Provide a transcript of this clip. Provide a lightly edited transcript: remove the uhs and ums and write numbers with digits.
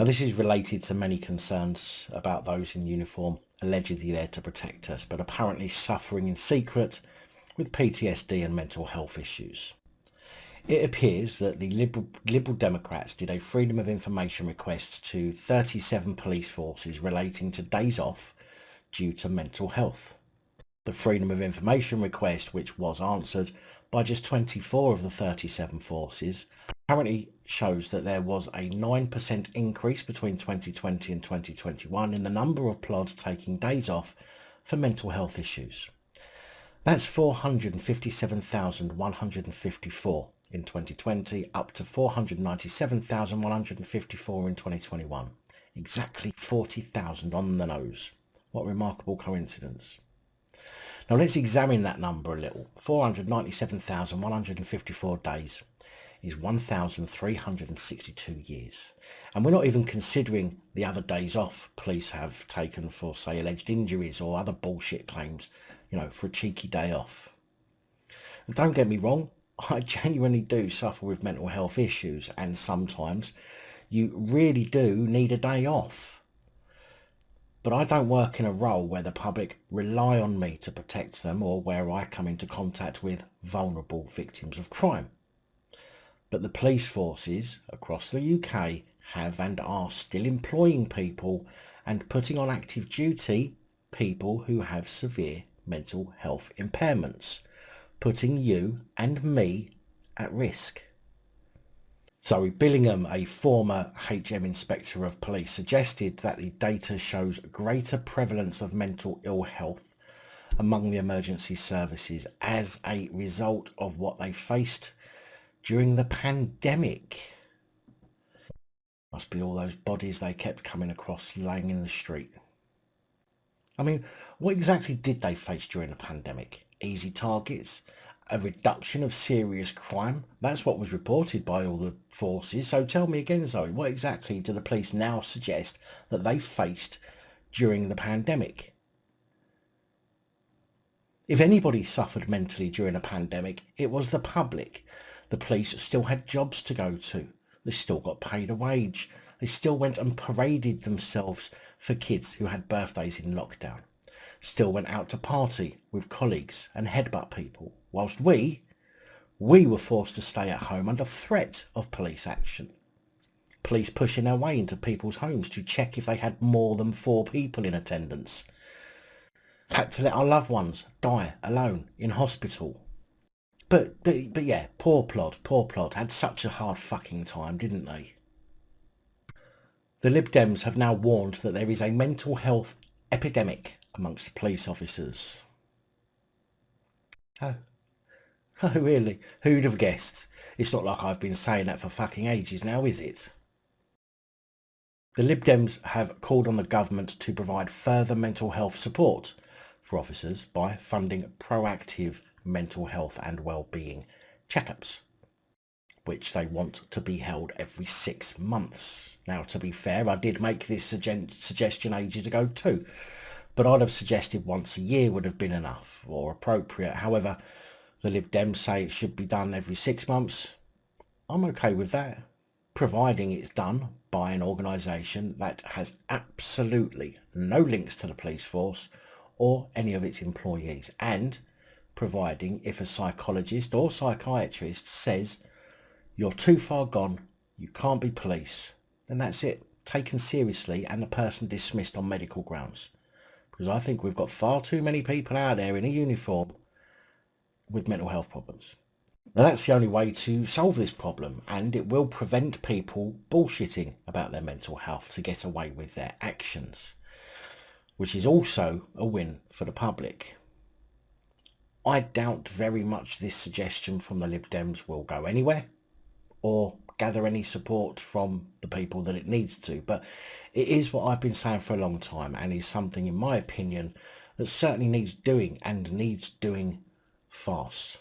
Now, this is related to many concerns about those in uniform allegedly there to protect us, but apparently suffering in secret with PTSD and mental health issues. It appears that the Liberal Democrats did a Freedom of Information request to 37 police forces relating to days off due to mental health. The Freedom of Information request, which was answered by just 24 of the 37 forces, apparently shows that there was a 9% increase between 2020 and 2021 in the number of plods taking days off for mental health issues. That's 457,154 in 2020, up to 497,154 in 2021. Exactly 40,000 on the nose. What a remarkable coincidence. Now let's examine that number a little. 497,154 days is 1,362 years. And we're not even considering the other days off police have taken for, say, alleged injuries or other bullshit claims, you know, for a cheeky day off. And don't get me wrong, I genuinely do suffer with mental health issues, and sometimes you really do need a day off. But I don't work in a role where the public rely on me to protect them or where I come into contact with vulnerable victims of crime. But the police forces across the UK have and are still employing people and putting on active duty people who have severe mental health impairments, putting you and me at risk. Zoe Billingham, a former HM Inspector of Police, suggested that the data shows greater prevalence of mental ill health among the emergency services as a result of what they faced during the pandemic. Must be all those bodies they kept coming across laying in the street. I mean, what exactly did they face during the pandemic? Easy targets? A reduction of serious crime? That's what was reported by all the forces. So tell me again, Zoe, what exactly do the police now suggest that they faced during the pandemic? If anybody suffered mentally during a pandemic, it was the public. The police still had jobs to go to. They still got paid a wage. They still went and paraded themselves for kids who had birthdays in lockdown. Still went out to party with colleagues and headbutt people, whilst we were forced to stay at home under threat of police action. Police pushing their way into people's homes to check if they had more than 4 people in attendance. Had to let our loved ones die alone in hospital. But yeah, poor plod had such a hard fucking time, didn't they? The Lib Dems have now warned that there is a mental health epidemic amongst police officers. Oh really? Who'd have guessed? It's not like I've been saying that for fucking ages now, is it? The Lib Dems have called on the government to provide further mental health support for officers by funding proactive mental health and well-being checkups, which they want to be held every 6 months. Now, to be fair, I did make this suggestion ages ago too, but I'd have suggested once a year would have been enough or appropriate. However, the Lib Dems say it should be done every 6 months. I'm okay with that, providing it's done by an organisation that has absolutely no links to the police force or any of its employees, and providing if a psychologist or psychiatrist says you're too far gone, you can't be police, then that's it, taken seriously and the person dismissed on medical grounds. Because I think we've got far too many people out there in a uniform with mental health problems. Now that's the only way to solve this problem, and it will prevent people bullshitting about their mental health to get away with their actions, which is also a win for the public. I doubt very much this suggestion from the Lib Dems will go anywhere or gather any support from the people that it needs to, but it is what I've been saying for a long time, and is something, in my opinion, that certainly needs doing, and needs doing fast.